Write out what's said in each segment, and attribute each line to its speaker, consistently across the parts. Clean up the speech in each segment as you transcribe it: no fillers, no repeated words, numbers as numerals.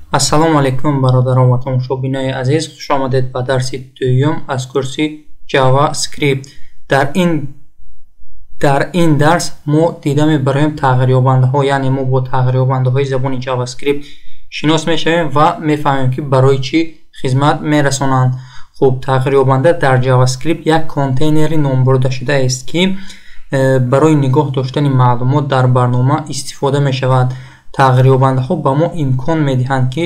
Speaker 1: Ассалому алайкум бародарон ва тамошобинои азиз, хуш омадед ба дарси дуюм аз курси JavaScript. дар ин дарс мо дида мебароем тағйирёбандаҳо, яъне мо бо тағйирёбандаҳои забони JavaScript шинос мешавем ва мефаҳмем ки барои чӣ хизмат мерасонанд. хуб, тағйирёбанда дар JavaScript як контейнери номбурдашудааст ки барои нигоҳ доштани маълумот дар барнома истифода мешавад. тағйирёбандаҳо ба мо имкон медиҳанд ки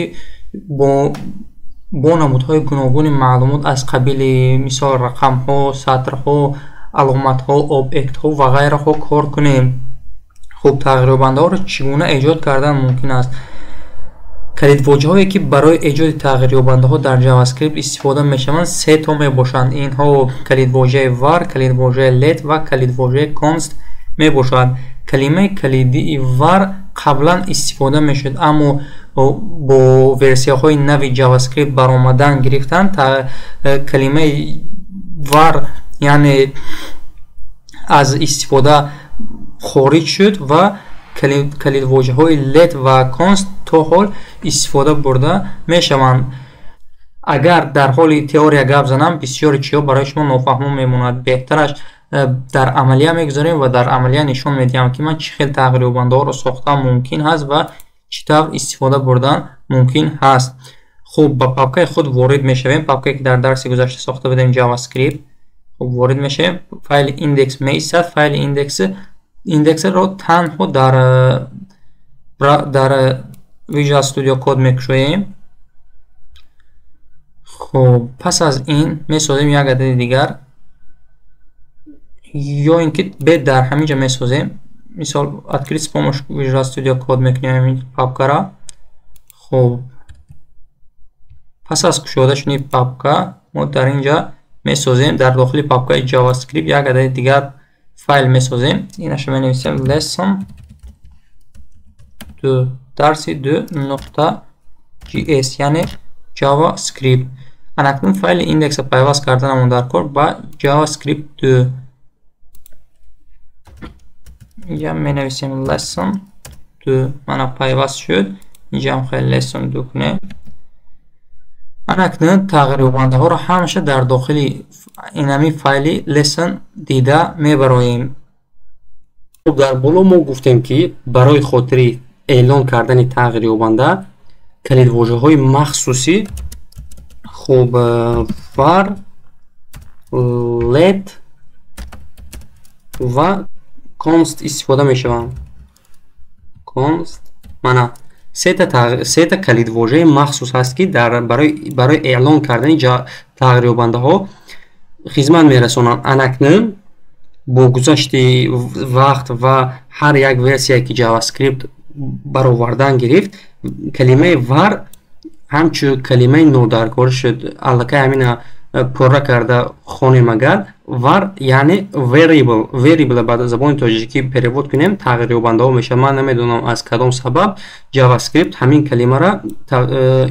Speaker 1: бо намудҳои гуногуни маълумот аз қабили мисол рақамҳо, сатрҳо, аломатҳо, объектҳо ва ғайраҳо кор кунем. хуб, тағйирёбандаҳоро чӣ гуна эҷод кардан мумкин аст? калидвоҷаҳое ки барои эҷоди тағйирёбандаҳо дар JavaScript истифода мешаванд се то мебошанд. Инҳо калидвоҷаи var, калидвоҷаи let ва калидвоҷаи const мебошад. калимаи калидии var қаблан истифода мешуд, аммо бо версияҳои нави JavaScript баромадан гирифтан калимаи var яъне аз истифода хориҷ шуд ва калидвоҷаҳои let ва const то ҳол истифода бурда мешаванд. агар дар ҳоли теория гап занам, бисёри чизҳо барои шумо нофаҳмо мемонад. беҳтараш дар амалия мегузорем ва дар амалия нишон медиҳам ки ман чӣ хел тағйирёбандаҳоро сохтан мумкин ҳаст ва чӣ тавр истифода бурдан мумкин ҳаст. хуб, ба папкаи худ ворид мешавем. папкае ки дар дарси гузашта сохта будем JavaScript. хуб, ворид мешавем. файли индекс меистад. файли индексро танҳо дар Visual Studio Code мекушоем. хуб, пас аз ин месозем як адади дигар, ё ин ки бед дар ҳаминҷа месозем. мисол открыть с помощью Visual Studio Code мекунем ин папкара. хуб, пас аз кушода шуни папка мо дар инҷа месозем. дар дохили папкаи JavaScript як адади дигар файл месозем. инаша менависем lesson 2 дарси 2.js яъне JavaScript. анакнун файли индекса пайваст карданамон дар кор ба JavaScript 2. инҷа менависем lesson 2. мана пайваст шуд. инҷа ҳам хеле lesson 2 кунем. анакнун тағйирёбандаҳоро ҳамаша дар дохили инами файли lesson дида мебароем. дар боло мо гуфтем ки барои хотири эълон кардани тағйирёбанда калидвоҷаҳои махсуси хуб var, let ва const истифода мешаванд. const мана сета калидвоҷаи махсус ҳаст ки барои эълон кардани тағйирёбандаҳо хизмат мерасонанд. анакнун бо гузашти вақт ва ҳар як версияе ки JavaScript баровардан гирифт, калимаи var ҳамчун калимаи нодаркор шуд. аллакай ҳамина пурра карда хонем. агар var яъне variable ба забони тоҷикӣ перевод кунем тағйирёбандаҳо мешавад. ман намедонам аз кадом сабаб JavaScript ҳамин калимаро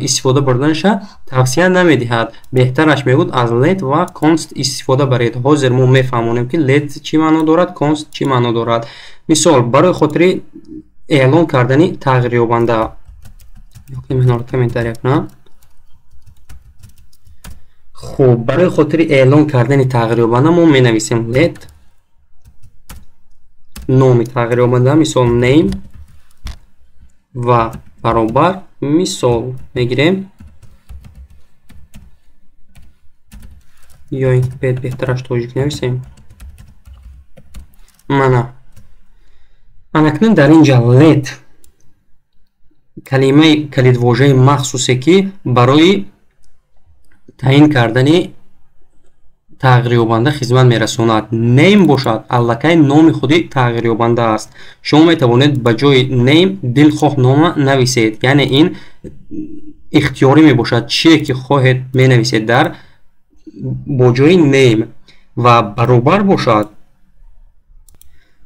Speaker 1: истифода бурданаша тавсия намедиҳад. беҳтараш мебуд аз let ва const истифода баред. ҳозир мо мефаҳмонем ки let чӣ маъно дорад, const чӣ маъно дорад. мисол барои хотири эълон кардани тағйирёбанда хуб, барои хотири эълон кардани тағйирёбанда мо менависем let номи тағйирёбанда, мисол name ва баробар мисол мегирем. ё ин беҳтараш тоҷик нависем. мана анакнун дар инҷа let калимаи калидвоҷаи махсусе ки барои таъин кардани тағйирёбанда хизмат мерасонад. name бошад, аллакай номи худи тағйирёбанда аст. шумо метавонед ба ҷои name дилхоҳ нома нависед, яъне ин ихтиёрӣ мебошад. чие ки хоҳед менависед дар бо ҷои name. ва баробар бошад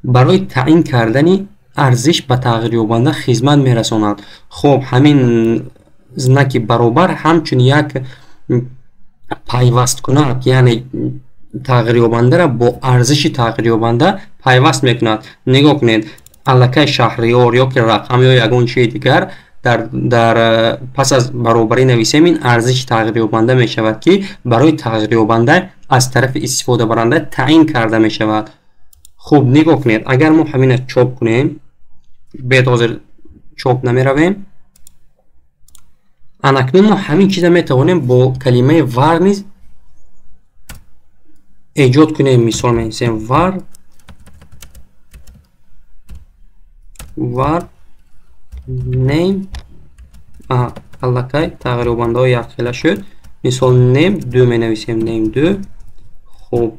Speaker 1: барои таъин кардани арзиш ба тағйирёбанда хизмат мерасонад. хуб, ҳамин знаки баробар ҳамчун як пайвасткунад, яъне тағйирёбандаро бо арзиши тағйирёбанда пайваст мекунад. нигоҳ кунед, аллакай шаҳриёр ё ки рақам ё ягон чизи дигар
Speaker 2: дар пас аз баробарӣ нависем, ин арзиши тағйирёбанда мешавад ки барои тағйирёбанда аз тарафи истифодабаранда таъин карда мешавад. хуб, нигоҳ кунед, агар мо ҳамина чоп кунем, бед ҳозир чоп намеравем, анакнун мо ҳамин чиза метавонем бо калимаи var низ эҷод кунем. мисол менависем var name, аллакай тағйирёбандаҳо якхела шуд. мисол name 2 менависем, name 2. хуб,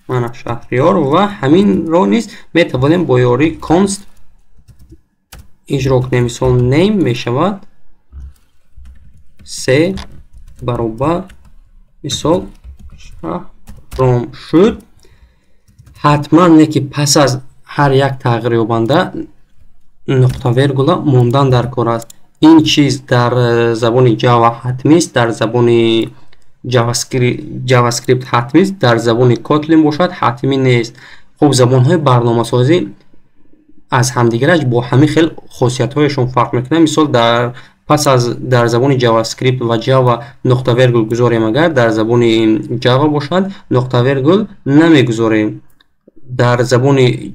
Speaker 2: мана шаҳриёр ва ҳаминро низ метавонем бо ёрии const иҷро кунем. мисол name мешавад 3 баробар мисол шаҳром шуд. ҳатман не ки пас аз ҳар як тағйирёбанда нуқта вергула мондан дар кор аст. ин чиз дар забони Java ҳатмист, дар забони JavaScript ҳатмист, дар забони Kotlin бошад ҳатмӣ нест. хуб, забонҳои барномасозӣ аз ҳамдигараш бо ҳамин хел хосиятҳояшон фарқ мекунад. мисол пас аз дар забони JavaScript ва Java нуқта вергул гузорем, агар дар забони Java бошад нуқта вергул намегузорем. дар забони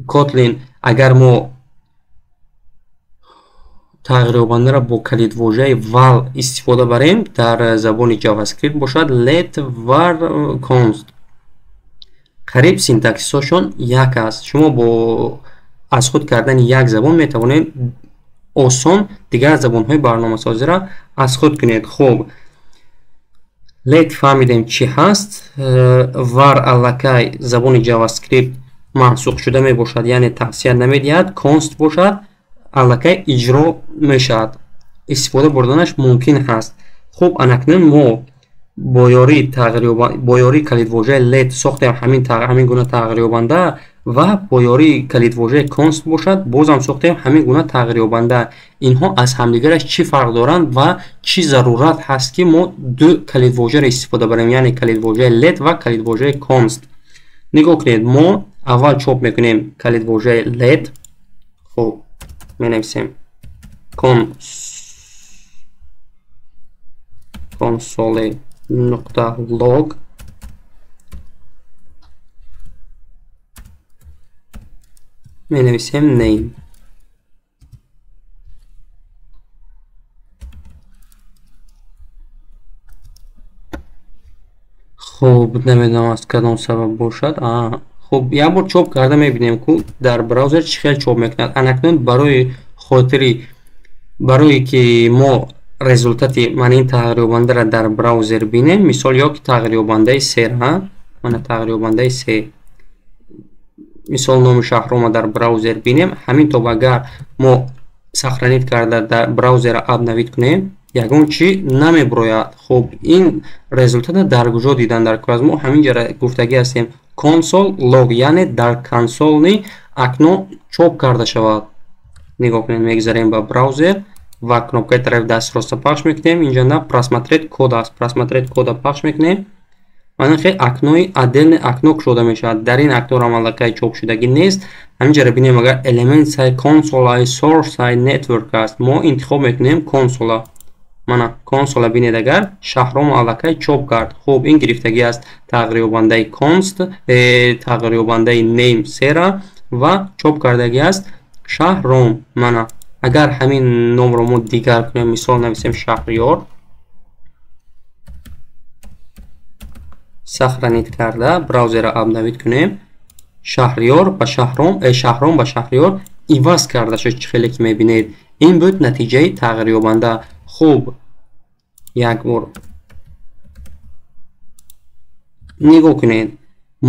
Speaker 2: Kotlin агар мо тағйирёбандаро бо калидвожаи val истифода барем, дар забони JavaScript бошад let var const. қариб синтаксисошон як аст. шумо бо аз худ кардани як забон метавонед осон дигар забонҳои барномасозиро аз худ кунед. хуб, let фаҳмидем чӣ ҳаст. var аллакай забони JavaScript маҳсуб шуда мебошад, яъне тавсия намедиҳад. const бошад, аллакай иҷро мешавад, истифода бурданаш мумкин ҳаст. хуб, анакнун мо бо ёрии калидвожаи let сохтем ҳамин гуна тағйирёбанда ва бо ёрии калидвожаи const бошад бозам сохтем ҳамин гуна тағйирёбанда. инҳо аз ҳамдигараш чӣ фарқ доранд ва чӣ зарурат ҳаст ки мо ду калидвожаро истифода барем, яъне калидвожаи let ва калидвожаи const. нигоҳ кунед, мо аввал чоп мекунем калидвожаи let. хуб, менависем console.log менависем name. хуб, намедонам аз кадом сабаб бошад. хуб, як бор чоп карда мебинем ку дар браузер чӣ хел чоп мекунад. анакнун барои ки мо результати манин тағйирёбандаро дар браузер бинем, мисол ё ки тағйирёбандаи 3 мана тағйирёбандаи 3, мисол номи шаҳрома дар браузер бинем, ҳамин то агар мо сахранид карда дар браузера обновид кунем, ягон чӣ намеброяд. хуб, ин результата дар куҷо дидан дар кор аст. мо ҳаминҷара гуфтагӣ ҳастем console log, яъне дар консолни акнун чоп карда шавад. нигоҳ кунед, мегзарем ба браузер ва кнопкаи тарафи дастроста пахш мекунем. инҷа на просмотреть код аст, просмотреть кода пахш мекунем. мана хел акнои отдельне акно кушода мешавад. дар ин акнорам аллакай чоп шудагӣ нест. ҳаминҷара бинем агар element сай консола source сай network аст, мо интихоб мекунем консола. мана консола бинед, агар шаҳром аллакай чоп кард. хуб, ин гирифтагӣ аст тағйирёбандаи const, тағйирёбандаи name 3 ва чоп кардагӣ аст шаҳром. мана агар ҳамин номро мо дигар кунем, мисол нависем шаҳриёр, сахранид карда браузера обновид кунем, шаҳриёр ба шаҳром, шаҳром ба шаҳриёр иваз карда шуд. чӣ хеле ки мебинед, ин буд натиҷаи тағйирёбанда. хуб, як бор нигоҳ кунед,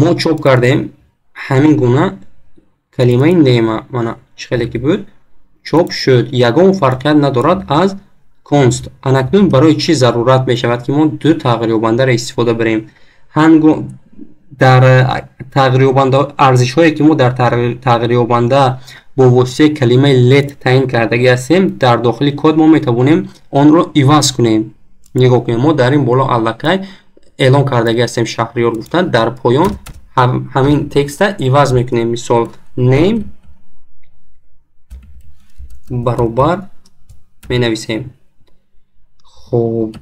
Speaker 2: мо чоп кардем ҳамин гуна калимаи name, мана чӣ хеле ки буд чоп шуд, ягон фарқият надорад аз const. анакнун барои чӣ зарурат мешавад ки мо ду тағйирёбандаро истифода барем? дар тағйирёбанда арзишҳое ки мо дар тағйирёбанда бо воситаи калимаи let таъин кардагӣ ҳастем, дар дохили код мо метавонем онро иваз кунем. нигоҳ кунем, мо дар ин боло аллакай эълон кардагӣ ҳастем шаҳриёр гуфтан, дар поён ҳамин текста иваз мекунем. мисол name баробар менависем. хуб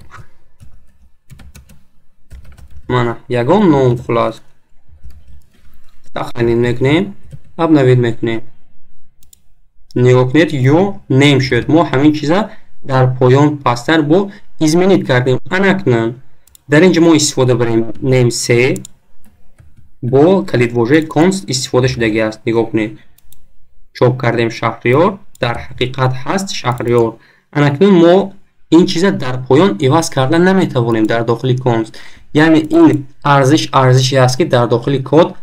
Speaker 2: мана ягон ном хулос сахранид мекунем, обновид мекунем. нигоҳ кунед ё нем шуд. мо ҳамин чиза дар поён пастар бо изменид кардем. анакнун дар инҷа мо истифода барем name 3 бо калидвожаи const истифода шудагӣ аст. нигоҳ кунед чоп кардем шаҳриёр, дар ҳақиқат ҳаст шаҳриёр. анакнун мо ин чиза дар поён иваз карда наметавонем дар дохили const. яъне ин арзише аст ки дар дохили код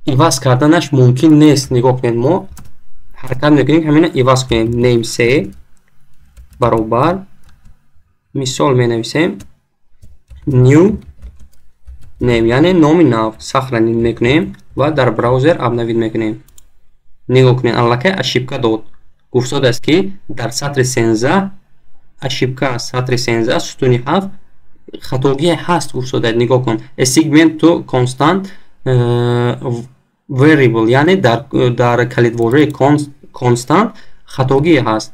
Speaker 2: иваз карданаш мумкин нест. нигоҳ кунед мо ҳаракат мекунем ҳамина иваз кунем. name 3 баробар мисол менависем new name, яъне номи нав сахранид мекунем ва дар браузер обновид мекунем. нигоҳ кунед аллакай ошибка дод. гуфтодааст ки дар сатри 13 ошибка сатри 13 сутуни 7 хатогие ҳаст. гуфтодааст нигоҳ кун segment to constant variable, яъне дар калидвожаи constant хатогие ҳаст.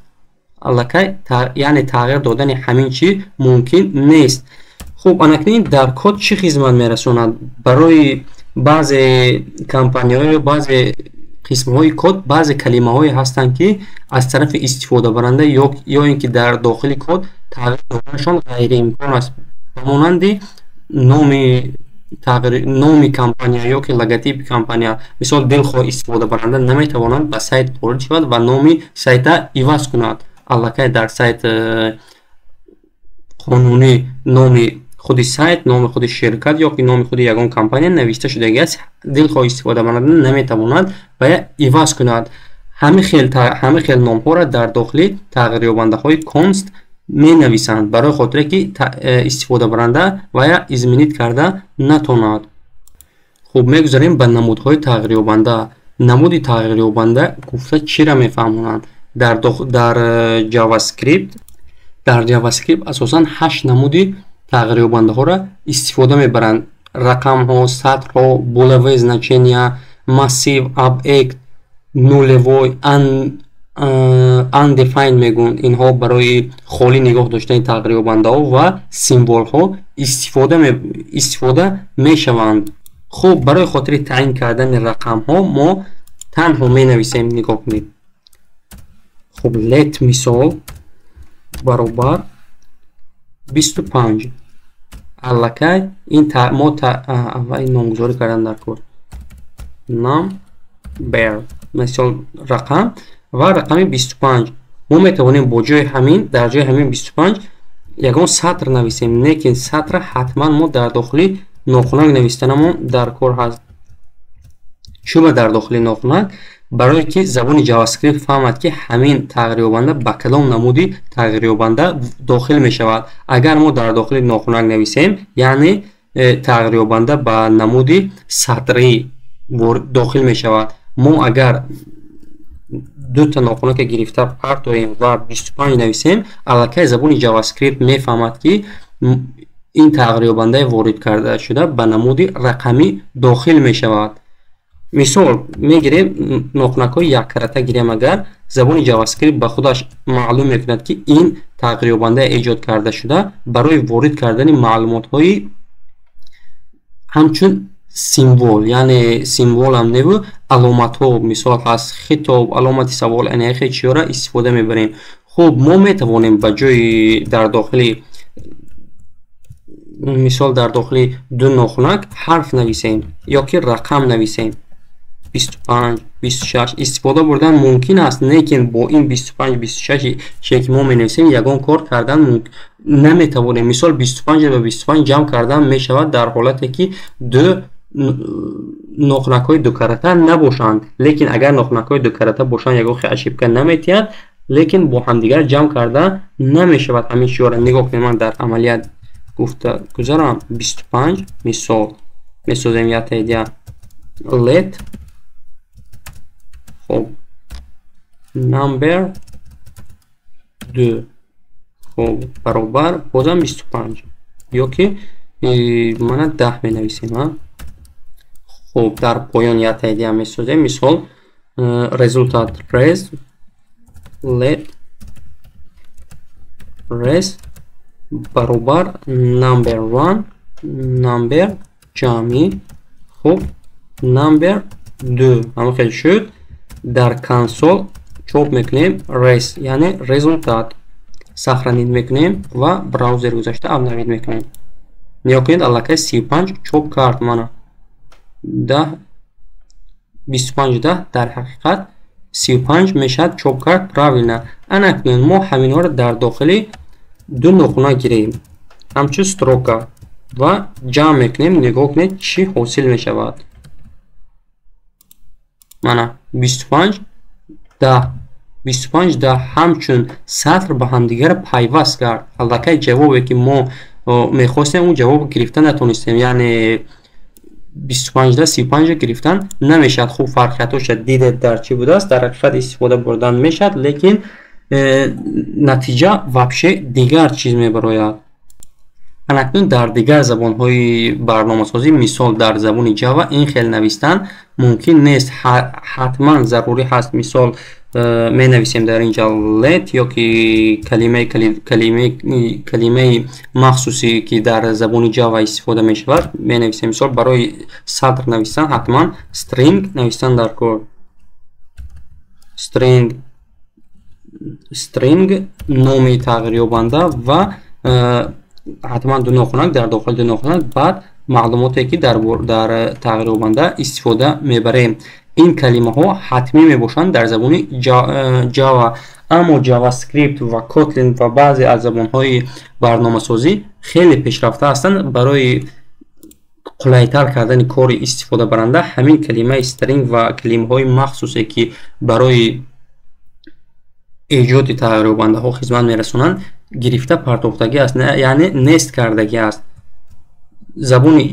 Speaker 2: аллакай яъне тағйир додани ҳамин чӣ мумкин нест. хуб анакнин дар код чӣ хизмат мерасонад? барои баъзе компанияҳо баъзе қисмҳои код баъзе калимаҳое ҳастанд ки аз тарафи истифодабаранда ё ин ки дар дохили код тағйир доданашон ғайриимкон аст. ба монанди номи компания ё ки логотипи компания. мисол дилхоҳ истифодабаранда наметавонад ба сайт ворид шавад ва номи сайта иваз кунад. аллакай дар сайт қонунӣ номи худи сайт, номи худи ширкат ё ки номи худи ягон компания навишта шудагӣ аст. дилхоҳ истифодабаранда наметавонад ба иваз кунад. ҳамин хел номҳоро дар дохили тағйирёбандаҳои const менависанд барои хотире ки истифодабаранда вая изменид карда натонад. хуб мегузарем ба намудҳои тағйирёбанда. намуди тағйирёбанда гуфта чиро мефаҳмонанд? дар JavaScript асосан 8 намуди тағйирёбандаҳоро истифода мебаранд. рақамҳо, сатрҳо, булавои значения, массив, объект, нулевой, undefined мегӯянд. инҳо барои холӣ нигоҳ доштани тағйирёбандаҳо ва символҳо истифода мешаванд. хуб барои хотири таъин кардани рақамҳо мо танҳо менависем. нигоҳ кунед. хуб let мисол баробар 25. аллакай ин мо аввал номгузорӣ кардан дар кор number мисол рақам ва рақами 25. мо метавонем бо ҷои ҳамин дар ҷои ҳамин 25 ягон сатр нависем. лекин сатра ҳатман мо дар дохили нохунак навистанамон дар кор ҳаст. чӯба дар дохили нохунак? барое ки забони JavaScript фаҳмад ки ҳамин тағйирёбанда ба кадом намуди тағйирёбанда дохил мешавад. агар мо дар дохили нохунак нависем яъне тағйирёбанда ба намуди сатрӣ дохил мешавад. мо агар дута нохунака гирифта партоем ва 25 нависем аллакай забони JavaScript мефаҳмад ки ин тағйирёбандаи ворид карда шуда ба намуди рақамӣ дохил мешавад. мисол мегирем нохунакҳои яккарата гирем. агар забони JavaScript ба худаш маълум мекунад ки ин тағйирёбандаи эҷод карда шуда барои ворид кардани маълумотҳои ҳамчун символ, яъне символам неву аломатҳо мисол ҳаст хитоб, аломати савол, анеяхе чиёра истифода мебарем. хуб мо метавонем ба ҷои дар дохили мисол дар дохили ду нохунак ҳарф нависем ё ки рақам нависем. 25, 26 истифода бурдан мумкин аст, лекин бо ин 25, 26 ки мо менависем ягон кор кардан наметавонем. мисол 25 ба 25 ҷамъ кардан мешавад дар ҳолате ки ду нохунакҳои дукарата набошанд. лекин агар нохунакҳои дукарата бошанд ягон хел ошибка наметиҳад, лекин бо ҳамдигар ҷамъ карда намешавад. ҳамин чиёра нигоҳ кунед. ман дар амалият гуфта гузарам 25 мисол месозем як идея let хуб number 2 хуб баробар бозам 25 ё ки мана 10 менависем. хуб дар поён як идея месозем. мисол результат res let res баробар number 1 number ҷамъи хуб number 2 ҳама хел шуд. дар консол чоп мекунем res яъне результат сохранид мекунем ва браузер гузашта обновид мекунем. нигоҳ кунед аллакай 35 чоп кард мана 25 дар ҳақиқат 35 мешавад чоп кард правилна. анакунен мо ҳаминҳоро дар дохили ду нухна гирем ҳамчун строка ва ҷамъ мекунем. нигоҳ кунед чӣ ҳосил мешавад. мана 25 ҳамчун сатр ба ҳамдигар пайваст кард. аллакай ҷавобе ки мо мехостем он ҷавоб гирифта натонистем, яъне 25 35 гирифтан намешад. хуб фарқиятоша дидед дар чӣ будааст. дар ҳақиқат истифода бурдан мешад, лекин натиҷа вабше дигар чиз мебарояд. анакнун дар дигар забонҳои барномасозӣ, мисол дар забони Java ин хел навистан мумкин нест. ҳатман зарурӣ ҳаст мисол менависем дар инҷа let ёки калимаи махсусе ки дар забони Java истифода мешавад менависем. мисол барои садр навистан ҳатман string навистан дар кор. string номи тағйирёбанда ва ҳатман ду нохунак дар дохили ду нохунак баъд маълумоте ки дар тағйирёбанда истифода мебарем. ин калимаҳо ҳатмӣ мебошанд дар забони Java. аммо JavaScript ва Kotlin ва баъзе аз забонҳои барномасозӣ хеле пешрафта ҳастанд. барои қулайтар кардани кори истифодабаранда ҳамин калимаи string ва калимаҳои махсусе ки барои эҷоди тағйирёбандаҳо хизмат мерасонанд гирифта партофтагӣ аст, яъне нест кардагӣ аст. забони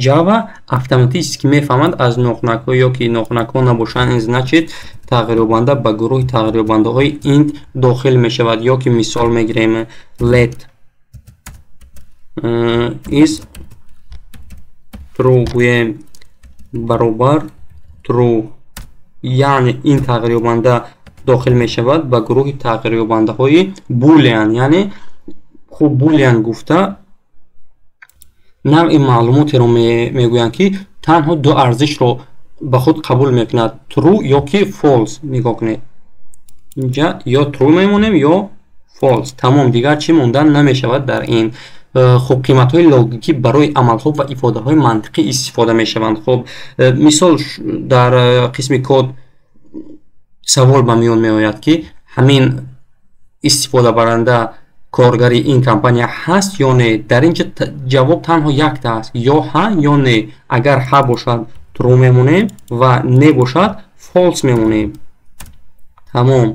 Speaker 2: Java автоматически мефаҳмад аз нохунакҳо ёки нохунакҳо набошанд, ин значит тағйирёбанда ба гурӯҳи тағйирёбандаҳои int дохил мешавад. ёки мисол мегирем let is true гӯем баробар true, яъне ин тағйирёбанда дохил мешавад ба гурӯҳи тағйирёбандаҳои boolean. яъне хуб boolean гуфта навъи маълумотеро мегӯянд ки танҳо ду арзишро ба худ қабул мекунад, true ёки false. нигоҳ кунед инҷа ё true мемонем ё false. тамом, дигар чӣ мондан намешавад дар ин. хуб қиматҳои логикӣ барои амалҳо ва ифодаҳои мантиқӣ истифода мешаванд. хуб мисол дар қисми код савол ба миён меояд ки ҳамин истифодабаранда коргари ин компания ҳаст ё не. дар инҷа ҷавоб танҳо якта аст, ё ҳа ё не. агар ҳа бошад true мемонем ва не бошад false мемонем. тамом,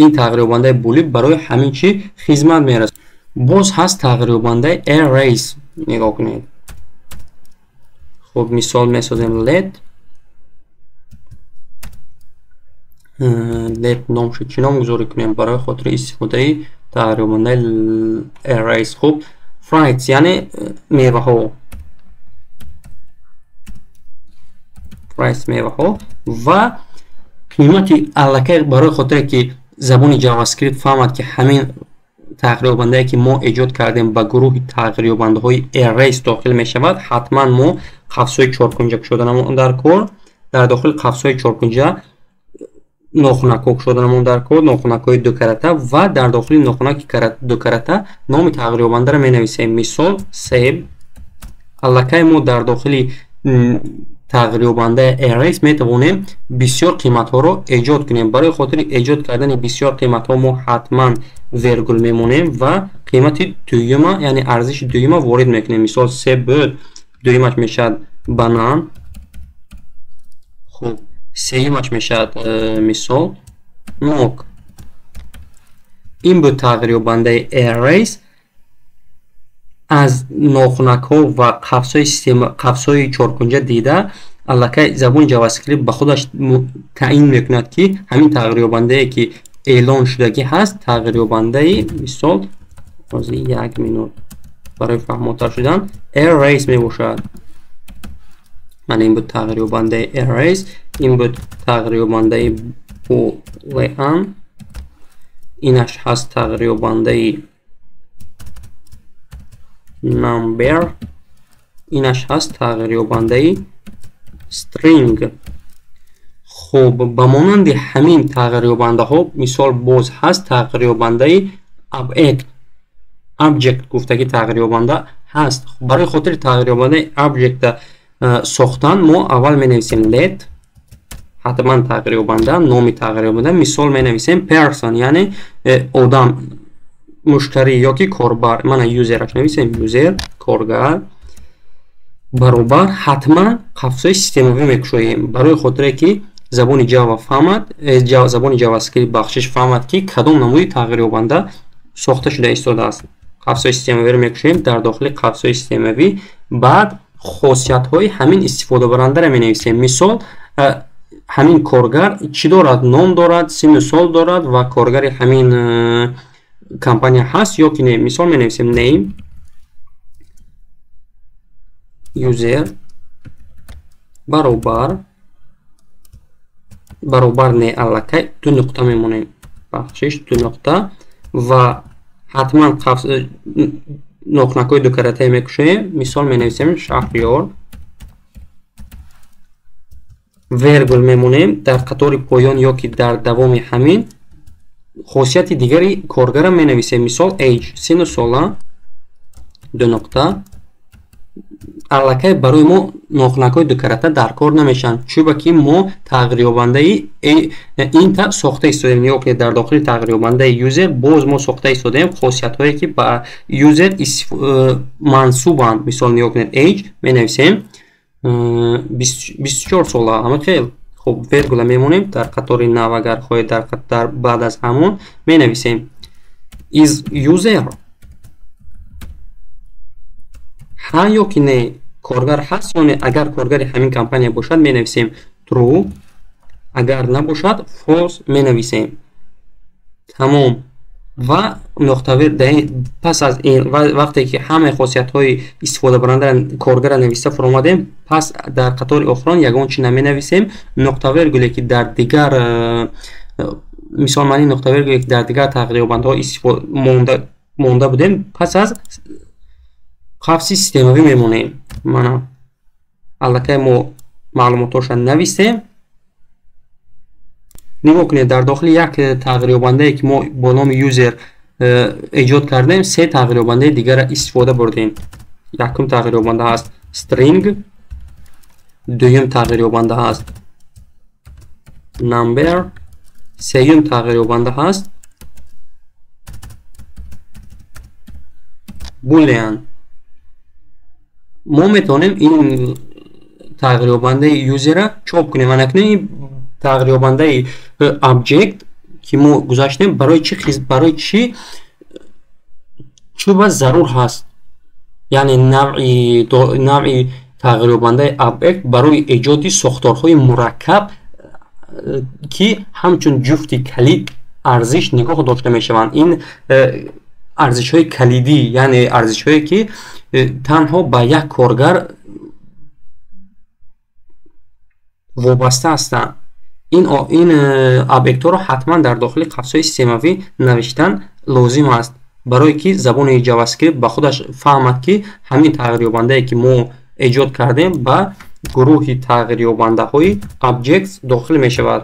Speaker 2: ин тағйирёбандаи булиб барои ҳамин чӣ хизмат мерасонад. боз ҳаст тағйирёбандаи arrays. нигоҳ кунед. хуб мисол месозем let номшо чӣ ном гузорӣ кунем барои хотири истифодаи тағйирёбандаи arrays. хуб fruits яъне меваҳо, меваҳо ва қимати аллакай барои хотире ки забони JavaScript фаҳмад ки ҳамин тағйирёбандае ки мо эҷод кардем ба гурӯҳи тағйирёбандаҳои arrays дохил мешавад. ҳатман мо қавсҳои чоркунҷа кушода намон дар кор. дар дохили қавсҳои чоркунҷа нохунакҳо кушода намон дар кор, нохунакҳои дукарата ва дар дохили нохунаки дукарата номи тағйирёбандаро менависем. мисол себ. аллакай мо дар дохили тағйирёбандаи arrays метавонем бисёр қиматҳоро эҷод кунем. барои хотири эҷод кардани бисёр қиматҳо мо ҳатман вергул мемонем ва қимати дуюма яъне арзиши дуюма ворид мекунем. мисол се буд, дуюмаш мешавад банан. хуб сеюмаш мешавад мисол нок. ин буд тағйирёбандаи arrays. аз нохунакҳо ва қавсҳои чоркунҷа дида аллакай забони JavaScript ба худаш таъин мекунад ки ҳамин тағйирёбандае ки эълон шудагӣ ҳаст тағйирёбандаи мисол ҳозир 1 минут барои фаҳмотар шудан arrays мебошад. мана ин буд тағйирёбандаи arrays. ин буд тағйирёбандаи boolean. инаш ҳаст тағйирёбандаи number, инаш ҳаст тағйирёбандаи string. хуб ба монанди ҳамин тағйирёбандаҳо мисол боз ҳаст тағйирёбандаи object гуфтаги тағйирёбанда ҳаст. барои хотири тағйирёбандаи object сохтан мо аввал менависем let, ҳатман тағйирёбанда, номи тағйирёбанда, мисол менависем person, яъне одам, муштарӣ ёки корбар. мана юзераш нависем юзер, коргар, баробар ҳатман қавсои системавӣ мекушоем, барои хотире ки забони Java фаҳмад, забони JavaScript бахшиш фаҳмад ки кадом намуди тағйирёбанда сохта шуда истодааст. қавсои системавиро мекушоем дар дохили қавсои системавӣ. баъд хосиятҳои ҳамин истифодабарандаро менависем. мисол ҳамин коргар чӣ дорад? Ном дорад, сину сол дорад ва коргари ҳамин компания ҳаст ё ки не. мисол менависем name user баробар не аллакай ду нуқта мемонем, бахшиш ду нуқта ва ҳатман нохнакои дукаратае мекушоем. мисол менависем шаҳрёр, вергул мемонем дар қатори поён ё ки дар давоми ҳамин. хосияти дигари коргара менависем. мисол age, сину сола, ду нуқта. аллакай барои мо нохнакои дукарата дар кор намешаванд, чӯба ки мо тағйирёбандаи инта сохта истодем ё ки дар дохили тағйирёбандаи user боз мо сохта истодем хосиятҳое ки ба user мансубанд. мисол ё ки age менависем 24 сола, ҳама хел. хуб вергула мемонем дар қатори нав, агар хоҳед дар баъд аз ҳамон менависем is user ҳа ё ки не, коргар ҳаст ё не. агар коргари ҳамин компания бошад менависем true, агар набошад false менависем. тамом. ва нуқтавир пас аз ин вақте ки ҳамаи хосиятҳои истифодабарандаро коргара нависта фуромадем, пас дар қатори охирон ягон чӣ наменависем. нуқтавиргуле ки дар дигар мисол мани нуқтавиргуле ки дар дигар тағйирёбандаҳо монда будем, пас аз қавси системавӣ мемонем. мана аллакай мо маълумотоша навистем. нигоҳ кунед дар дохили як тағйирёбандае ки мо бо номи user эҷод кардем, се тағйирёбандаи дигара истифода бурдем. якум тағйирёбанда ҳаст string, дуюм тағйирёбанда ҳаст number, сеюм тағйирёбанда ҳаст boolean. мо метавонем ин тағйирёбандаи юзера чоп кунем. анакне тағйирёбандаи object ки мо гузаштем барои чӣ ба зарур ҳаст, яъне навъи тағйирёбандаи object барои эҷоди сохторҳои мураккаб ки ҳамчун ҷуфти калид арзиш нигоҳ дошта мешаванд. ин арзишҳои калидӣ, яъне арзишҳое ки танҳо ба як коргар вобаста ҳастанд. ин объектҳоро ҳатман дар дохили қавсои системавӣ навиштан лозим аст, барое ки забони JavaScript ба худаш фаҳмад ки ҳамин тағйирёбандае ки мо эҷод кардем ба гурӯҳи тағйирёбандаҳои objects дохил мешавад.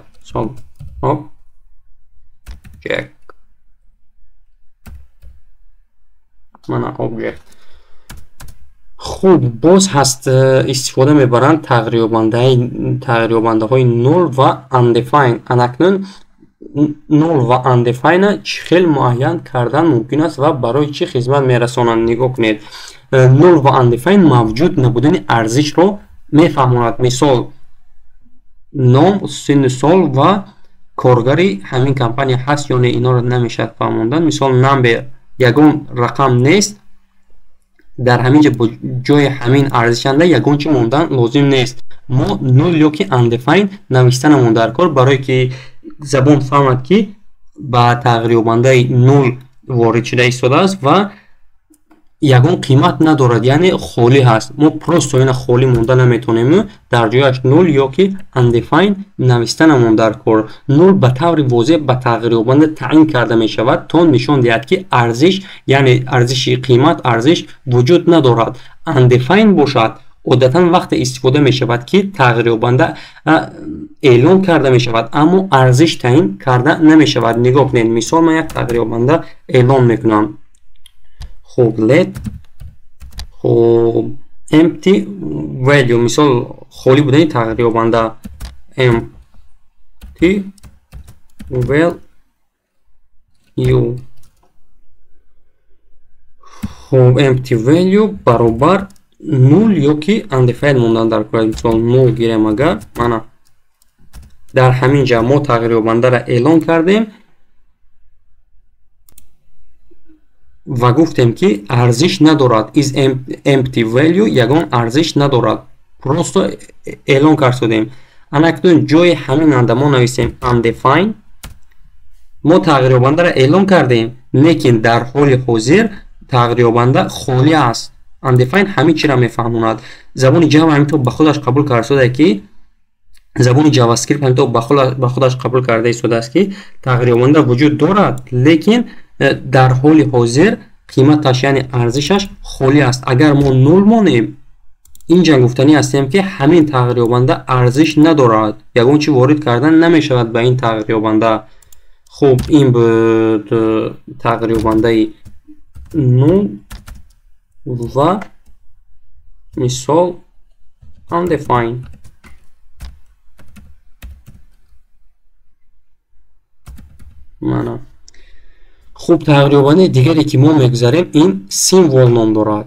Speaker 2: мана object. хуб боз ҳаст истифода мебаранд тағйирёбандаҳои null ва undefined. анакнун null ва undefined чӣ хел муайян кардан мумкин аст ва барои чӣ хизмат мерасонанд. нигоҳ кунед, null ва undefined мавҷуд набудани арзишро мефаҳмонад. мисол ном, сину сол ва коргари ҳамин компания ҳаст ё не, инҳоро намешавад фаҳмондан. мисол number ягон рақам нест, дар ҳамин ҷо бо ҷои ҳамин арзишанда ягон чӣ мондан лозим нест. мо null ё ки undefined навистанамон дар кор, барое ки забон фаҳмад ки ба тағйирёбандаи null ворид шуда истодааст ва ягон қимат надорад, яъне холӣ ҳаст. Мо просто ина холӣ монда наметонем, дар ҷояш 0 ё ки undefined навистанамон дар кор. 0 ба таври возеҳ ба тағйирёбанда таъин карда мешавад то нишон диҳад ки арзиш, яъне арзиши қимат, арзиш вуҷуд надорад. Undefined бошад, одатан вақте истифода мешавад ки тағйирёбанда эълон карда мешавад, аммо арзиш таъин карда намешавад. нигоҳ кунед, мисол ман як тағйирёбанда эълон мекунам. خب let خب empty value، مثال خالی بودن تغییرآورده empty value. خب empty value برابر 0 یا که undefined موندن در کار. مثال 0 گیریم، اگر من در همین جا ما تغییرآورده را اعلان کردیم و گفتیم که ارزش ندارد. is empty value ягон ارزش ندارد، просто اعلان کردیم. اکنون جای همین анда ما نویسیم undefined. ما تغییرآورده را اعلان کردیم، لیکن در حال حاضر تغییرآورده خالی است. undefined همه چی را میفهموند. زبان جاوا همینطور به خودش قبول کرده که زبان جاوا اسکریپت همینطور به خودش قبول کرده شده است که تغییرآورده وجود دارد، لیکن در حال حاضر قیمتش یعنی ارزشش خالی است. اگر ما 0 مانیم، اینجا گفتنی هستیم که همین تغییرآورده ارزش ندارد، یگان چی وارد کردن نمیشود به این تغییرآورده. خب این بود تغییرآورده 0 و مثال undefined. خوب تغییرآورده دیگری که ما میگذاریم این سیمبل نام دارد.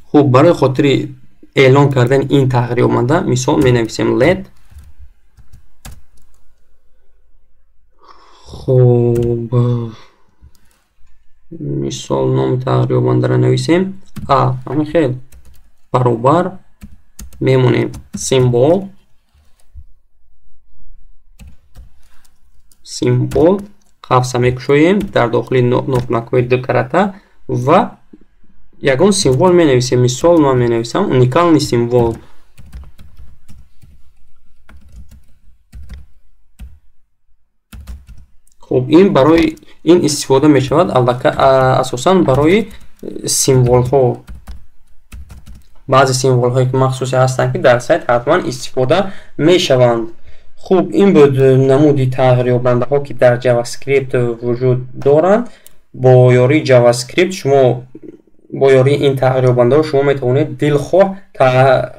Speaker 2: خوب برای خاطر اعلان کردن این تغییرآورده مثال می نویسیم let. خوب مثال نام تغییرآورده را نویسیم همین خیلی برابر میمونیم سیمبل سیمبل قفسه میکشویم در داخل نقطه‌های دو کرته و یگان سیمبل می نویسیم. مثال من می نویسم اونیکالنی سیمبل. خب این برای این استفاده می شود البته اساساً برای سیمبل ها. بعضی سیمبل هایی که مخصوصی هستند که در سایت حتما استفاده می شوند. خوب این بود نمودی تغییرآورده ها که در جاوا اسکریپت وجود دارند. با یاری جاوا اسکریپت شما با یاری این تغییرآورده ها شما میتوانید دلخواه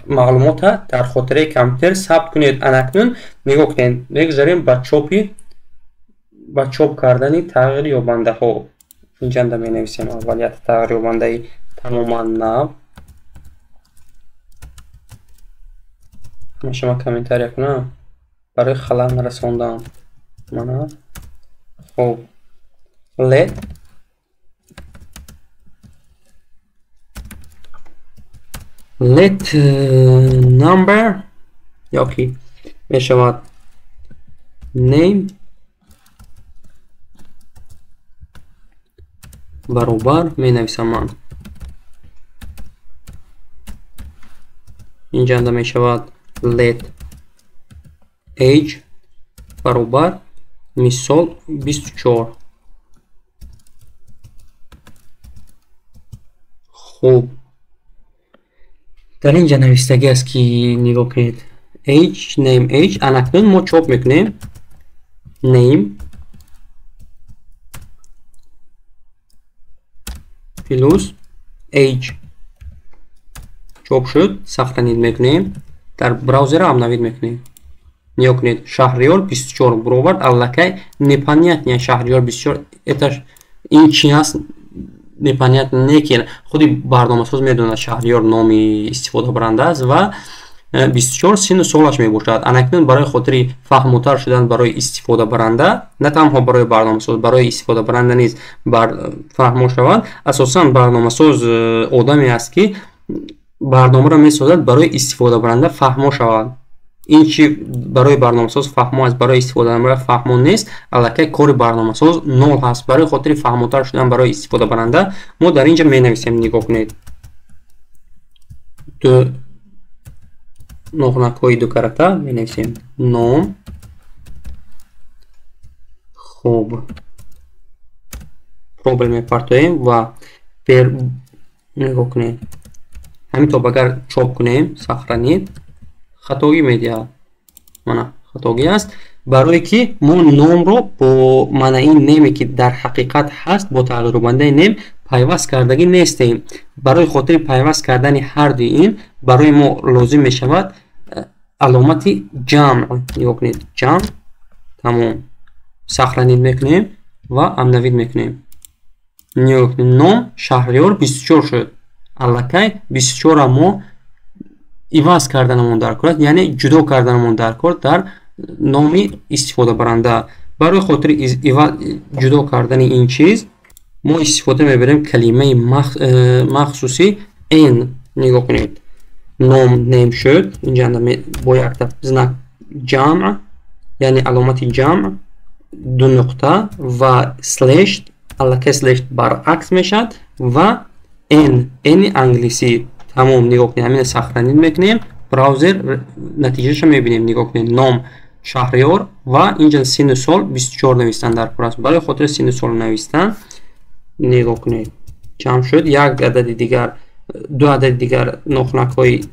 Speaker 2: معلومات در خاطره کامپیوتر ثبت کنید. اکنون نگاه کنید، بگذاریم با چاپ کردن تغییرآورده ها. اینجا می نویسیم اولیت تغییرآورده تماما نو. شما کامنتاری کنم برای خلال رساندم من. خب let number یا که می شود name برابر می نویسم من. اینجا می شود let age برابر مثال 24. خوب در اینجا نوشتگی است که نگاه کنید age name age. اکنون ما چاپ میکنیم name پلوس age چاپ شد. ساختنید میکنیم در براوزر هم نوید میکنیم. نگاه کنید شهریار 24 برابر الکی непонятно شهریار 24 این چی هست непонятно نیکن. خودی برنامه‌ساز میدونه شهریار نامی استفاده برنده است و 24 سن و سالش میباشد. اکنون برای خاطر فهم‌تر شدن برای استفاده برنده، نه تنها برای برنامه‌ساز، برای استفاده برنده نیز فهم شود. اساساً برنامه‌ساز آدمی است که برنامه را میسازد برای استفاده برنده فهم شود. ин чи барои барномасоз фаҳмо аст, барои истифодабаранда фаҳмо нест. Аллакай кори барномасоз 0 ҳаст. Барои хотири фаҳмотар шудан барои истифодабаранда мо дар инҷа менависем. Нигоҳ кунед. ду нохунакҳои ду карактар менависем. ном. хуб. пробел мепартоем ва нигоҳ кунед. ҳаминтоб агар чоп кунем, сохранид, хатогӣ медиҳад. Мана хатогӣ аст. Барое ки мо номро бо маънаи неме ки дар ҳақиқат ҳаст бо тағйирёбандаи нем пайваст кардагӣ нестем. Барои хотири пайваст кардани ҳардуи ин барои мо лозим мешавад аломати ҷамъ. нигоҳ кунед. ҷамъ. тамом. сохранид мекунем ва амнавид мекунем. нигоҳ кунед. ном Шаҳриёр 24 шуд. аллакай 24 мо иваз карданамон дар кор аст, яъне ҷудо карданамон дар кор дар номи истифодабаранда. Барои хотири ҷудо кардани ин чиз мо истифода мебарем калимаи махсуси n. нигоҳ кунед. ном нем шуд. инҷа бо якта знак ҷамъ, яъне аломати ҷамъ, ду нуқта ва слеш. аллакай слеш баръакс мешавад ва n англисӣ. тамом. нигоҳ кунед. ҳамина сохранид мекунем. браузер натиҷаша мебинем. нигоҳ кунед. ном Шаҳриёр ва инҷа сину сол 24 навистан дар кор аст. барои хотири сину сол навистан нигоҳ кунед. ҷамъ шуд. як адади дигар, ду адади дигар нохунакҳои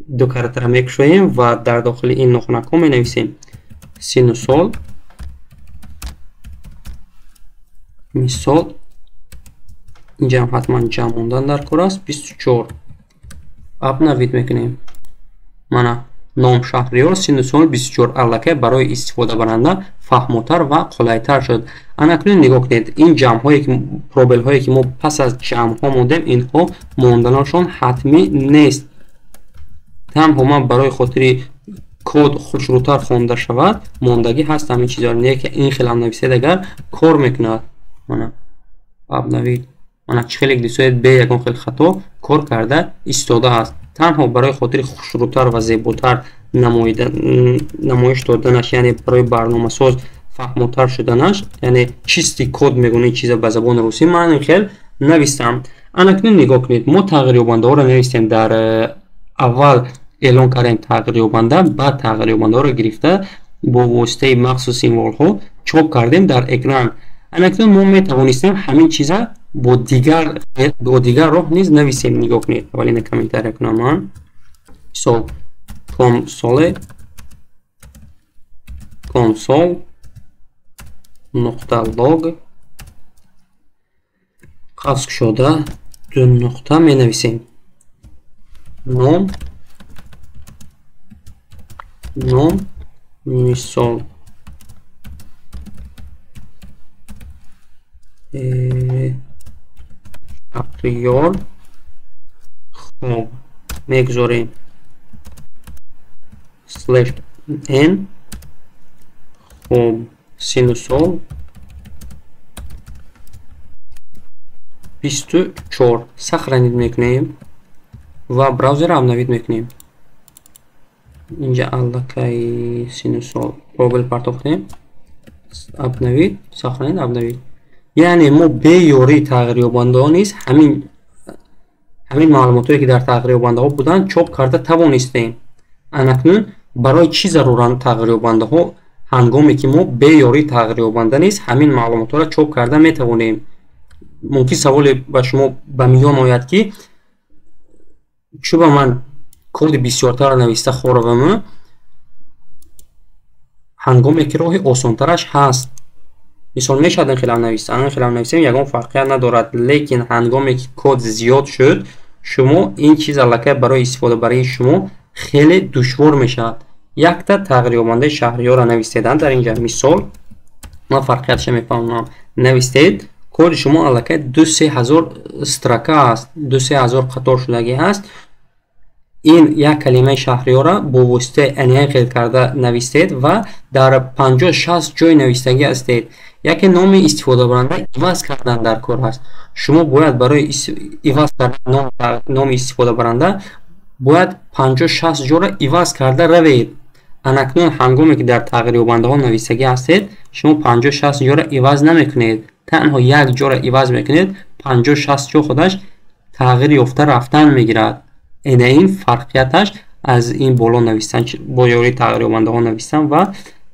Speaker 2: ду карактара мекушоем ва дар дохили ин нохунакҳо менависем сину сол. мисол инҷа ҳатман ҷамъ мондан дар кор аст. 24. абнавид мекунем. мана ном Шаҳриёр, сину сол 24. аллакай барои истифодабаранда фаҳмотар ва қулайтар шуд. анакунин нигоҳ кунед. ин ҷамъҳое ки пробелҳое ки мо пас аз ҷамъҳо мондем, инҳо монданашон ҳатмӣ нест. танҳо ман барои хотири код хушрӯтар хонда шавад мондагӣ ҳаст ҳамин чизҳо. не ки ин хелам нависед агар кор мекунад. мана абнавид. мана чӣ хеле дисоед бе ягон хел хато кор карда истодааст. танҳо барои хотири хушрӯтар ва зеботар намоиш доданаш, яъне барои барномасоз фаҳмотар шуданаш, яъне чисти код мегӯяд чиза ба забони русӣ ман ин хел навистам. анакунин нигоҳ кунед. мо тағйирёбандаҳоро навистем. дар аввал эълон кардем тағйирёбанда, баъд тағйирёбандаҳоро гирифта бо воситаи махсус символҳо чоп кардем дар экран. анакунин мо метавонистем ҳамин чиза бо дигар роҳ низ нависем. нигоҳ кунед. аввалина комментария кунам ман. мисол консол нуқта лог қавскушода ду нуқта менависем. ном мисол Шаҳриёр. хуб мегузорем слеш n. хуб сину сол 24. сохранид мекунем ва браузер амнавид мекунем. инҷа аллакай сину сол пробел партоф кунем. абнавид. сохранид. абнавид. яъне мо бе ёрии тағйирёбандаҳо низ ҳамин маълумотое ки дар тағйирёбандаҳо буданд чоп карда тавонистем. анакнун барои чӣ заруранд тағйирёбандаҳо? ҳангоме ки мо бе ёрии тағйирёбанда низ ҳамин маълумотҳоро чоп карда метавонем. мумкин саволе ба шумо ба миён ояд ки чӯба ман коди бисёртар нависта хоравам? ҳангоме ки роҳи осонтараш ҳаст. мисол мешавад ин хелам нависем, ягон фарқият надорад. лекин ҳангоме ки код зиёд шуд, шумо ин чиз аллакай барои истифодабарии шумо хеле душвор мешавад. якта тағйирёбандаи Шаҳриёрро навистедан дар инҷа мисол ман фарқиятша мефаҳмам. навистед коди шумо аллакай 2-3 строка аст, 2-3 қатор шудагӣ аст. ин як калимаи Шаҳриёрро бо воситаи анхел карда навистед ва дар 50-60 ҷой навистагӣ ҳастед. яке номи истифодабаранда иваз кардан дар кор аст. шумо бояд барои иваз кардан номи истифодабаранда бояд 50-60 ҷоро иваз карда равед. анакнун ҳангоме ки дар тағйирёбандаҳо нависагӣ ҳастед, шумо 50-60 ҷора иваз намекунед, танҳо як ҷора иваз мекунед, 50-60 ҷо худаш тағйир ёфта рафтан мегирад. ина ин фарқияташ аз ин боло навистан, бо ёрии тағйирёбандаҳо навистан ва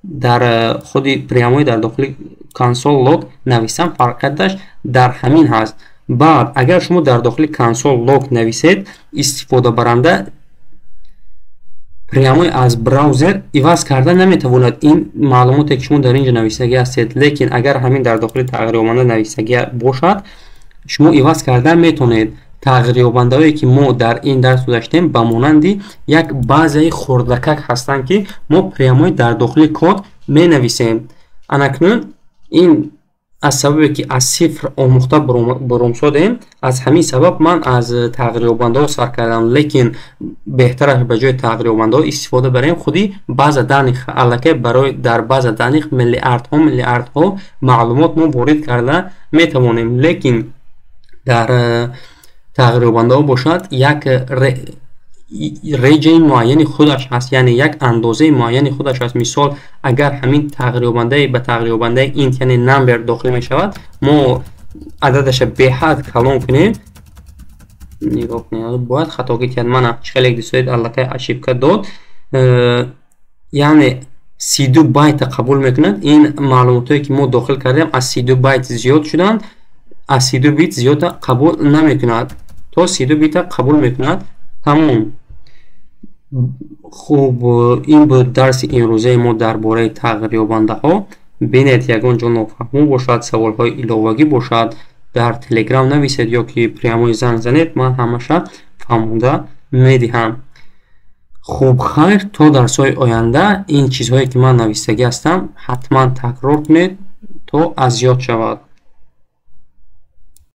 Speaker 2: дар худи прямои дар дохили консол лог навистан, фарқияташ дар ҳамин ҳаст. баъд агар шумо дар дохили консол лог нависед, истифодабаранда прямои аз браузер иваз карда наметавонад ин маълумоте ки шумо дар инҷа нависагӣ ҳастед. лекин агар ҳамин дар дохили тағйирёбанда нависагӣ бошад, шумо иваз карда метавонед. тағйирёбандаҳое ки мо дар ин дарс гузаштем ба монанди як базаи хурдакак ҳастанд ки мо прямои дар дохили код менависем. анакнун ин аз сабабе ки аз сифр омӯхта баромсодем, аз ҳамин сабаб ман аз тағйирёбандаҳо сар кардам. лекин беҳтараш ба ҷои тағйирёбандаҳо истифода барем худи база даних, аллакай барои дар база даних миллиардҳо маълумот мо ворид карда метавонем. лекин дар тағйирёбандаҳо бошад як реҷаи муайяни худаш ҳаст, яъне як андозаи муайяни худаш ҳаст. мисол агар ҳамин тағйирёбандаи ба тағйирёбандаи int яъне number дохил мешавад, мо ададаша беҳад калон кунем. нигоҳ кунед, бояд хатогӣ кард, мана хеле дисоид аллакай ошибка дод, яъне 32 байта қабул мекунад. ин маълумотое ки мо дохил кардем аз 32 байт зиёд шуданд, аз 32 бит зиёда қабул намекунад, то 32 бита қабул мекунад. тамом. хуб, ин буд дарси имрӯзаи мо дар бораи тағйирёбандаҳо. бинед ягон ҷо нофаҳмо бошад, саволҳои иловагӣ бошад, дар телеграм нависед ё ки прямои занг занед, ман ҳамаша фаҳмода медиҳам. хуб, хайр, то дарсҳои оянда ин чизҳое ки ман навистагӣ ҳастам ҳатман такрор кунед то аз ёд шавад.